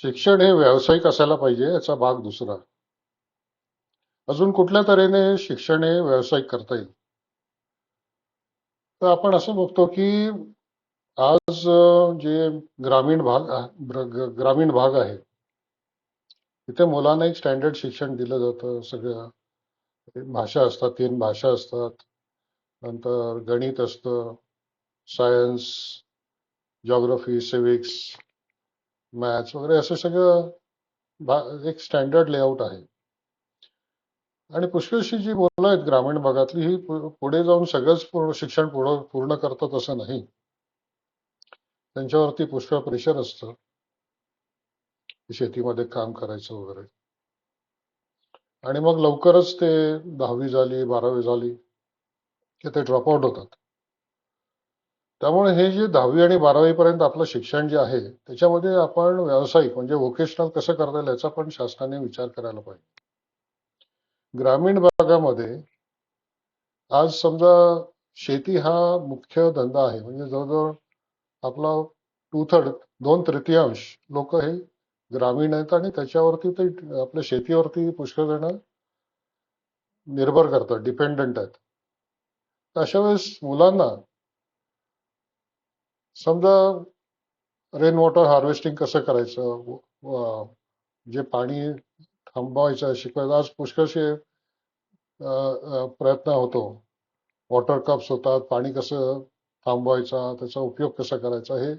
शिक्षण हे व्यावसायिक असायला पाहिजे याचा भाग दुसरा. अजून कुठल्या तऱ्हेने शिक्षण हे व्यावसायिक करता येईल? तर आपण असं बघतो की आज जे ग्रामीण भाग आहे तिथे मुलांना एक स्टँडर्ड शिक्षण दिलं जातं. सगळ्या भाषा असतात, 3 भाषा असतात, नंतर गणित असतं, सायन्स, जॉग्रफी, सिव्हिक्स, मॅथ्स वगैरे असं सगळं एक स्टँडर्ड लेआउट आहे. आणि पुष्कळशी जी मुलं आहेत ग्रामीण भागातली ही पुढे जाऊन सगळंच शिक्षण पूर्ण करतात असं नाही. त्यांच्यावरती पुष्कळ प्रेशर असतं, शेतीमध्ये काम करायचं वगैरे. आणि मग लवकरच ते 10वी झाली, 12वी झाली की ते ड्रॉपआउट होतात. त्यामुळे हे जे 10वी आणि 12वी पर्यंत आपलं शिक्षण जे आहे त्याच्यामध्ये आपण व्यावसायिक म्हणजे व्होकेशनल कसं करता येईल याचा पण शासनाने विचार करायला पाहिजे. ग्रामीण भागामध्ये आज समजा शेती हा मुख्य धंदा आहे. म्हणजे जवळजवळ आपला 2/3 लोक हे ग्रामीण आहेत आणि त्याच्यावरती ते आपल्या शेतीवरती पुष्कळ जण निर्भर करतात, डिपेंडंट आहेत. अशा वेळेस मुलांना समजा रेन वॉटर हार्वेस्टिंग कसं करायचं, जे पाणी थांबवायचं शिकवायचं. आज पुष्कळशे प्रयत्न होतो, वॉटर कप्स होतात, पाणी कसं थांबवायचा, त्याचा उपयोग कसा करायचा हे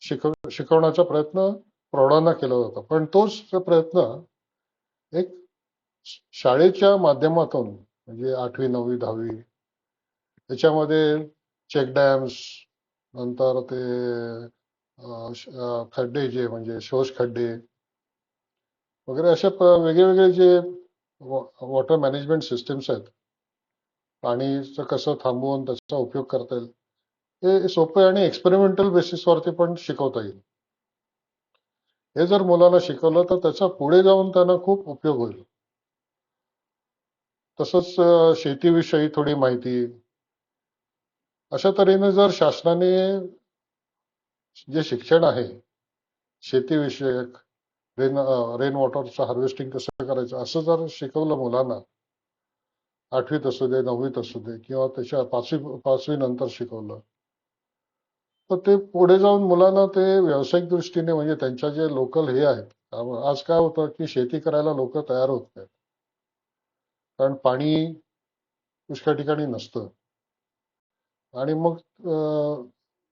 शिकवण्याचा प्रयत्न प्रौढांना केला जातो. पण तोच प्रयत्न एक शाळेच्या माध्यमातून म्हणजे 8वी, 9वी, 10वी याच्यामध्ये चेक डॅम्स, नंतर ते खड्डे जे म्हणजे शोष खड्डे वगैरे अशा वेगळे जे वॉटर मॅनेजमेंट सिस्टीम्स आहेत, पाणीचं कसं थांबवून त्याचा उपयोग करता येईल हे सोपे आणि एक्सपेरिमेंटल बेसिसवरती पण शिकवता येईल. हे जर मुलांना शिकवलं तर त्याचा पुढे जाऊन त्यांना खूप उपयोग होईल. तसंच शेतीविषयी थोडी माहिती अशा तऱ्हेने जर शासनाने जे शिक्षण आहे शेतीविषयक, रेन वॉटरचं हार्वेस्टिंग कसं करायचं असं जर शिकवलं मुलांना, 8वीत असू दे, 9वीत असू दे किंवा त्याच्या 5वी नंतर शिकवलं तर ते पुढे जाऊन मुलांना ते व्यावसायिक दृष्टीने म्हणजे त्यांच्या जे लोकल हे आहेत. आज काय होतं की शेती करायला लोक तयार होत नाहीत, कारण पाणी पुष्कळ ठिकाणी नसतं. आणि मग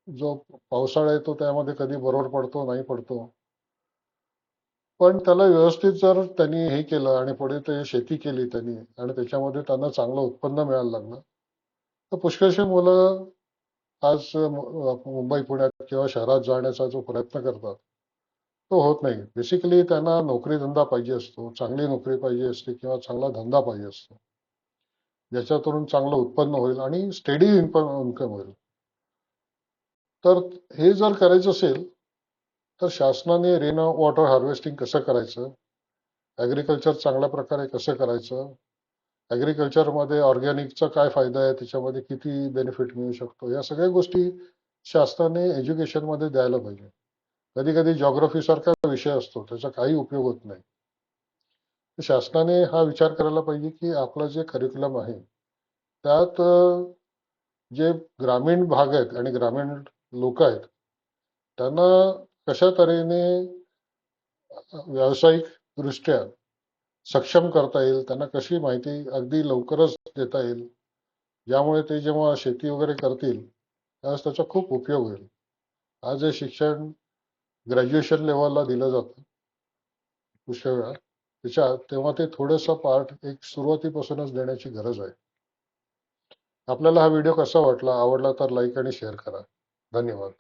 जो पावसाळा येतो त्यामध्ये कधी बरोबर पडतो, नाही पडतो. पण त्याला व्यवस्थित जर त्यांनी हे केलं आणि पुढे ते शेती केली त्यांनी आणि त्याच्यामध्ये त्यांना चांगलं उत्पन्न मिळायला लागलं तर पुष्कळशी मुलं आज मुंबई, पुण्यात किंवा शहरात जाण्याचा जो प्रयत्न करतात तो होत नाही. बेसिकली त्यांना नोकरी धंदा पाहिजे असतो, चांगली नोकरी पाहिजे असते किंवा चांगला धंदा पाहिजे असतो ज्याच्यातून चांगलं उत्पन्न होईल आणि स्टेडी इन्कम होईल. तर हे जर करायचं असेल तर शासनाने रेन वॉटर हार्वेस्टिंग कसं करायचं, ॲग्रिकल्चर चांगल्या प्रकारे कसं करायचं, ॲग्रिकल्चरमध्ये ऑर्गॅनिकचा काय फायदा आहे, त्याच्यामध्ये किती बेनिफिट मिळू शकतो, या सगळ्या गोष्टी शासनाने एज्युकेशनमध्ये द्यायला पाहिजे. कधी कधी जॉग्रफी सारखा विषय असतो त्याचा काही उपयोग होत नाही. शासनाने हा विचार करायला पाहिजे की आपलं जे करिक्युलम आहे त्यात जे ग्रामीण भाग आहेत आणि ग्रामीण लोक आहेत त्यांना कशा तऱ्हेने व्यावसायिक दृष्ट्या सक्षम करता येईल, त्यांना कशी माहिती अगदी लवकरच देता येईल, ज्यामुळे ते जेव्हा शेती वगैरे करतील त्यावेळेस त्याचा खूप उपयोग होईल. आज हे शिक्षण ग्रॅज्युएशन लेवलला दिलं जातं पुष्कळ वेळा, तेव्हा ते थोडंसं पार्ट एक सुरुवातीपासूनच देण्याची गरज आहे. आपल्याला हा व्हिडिओ कसा वाटला, आवडला तर लाईक आणि शेअर करा. धन्यवाद.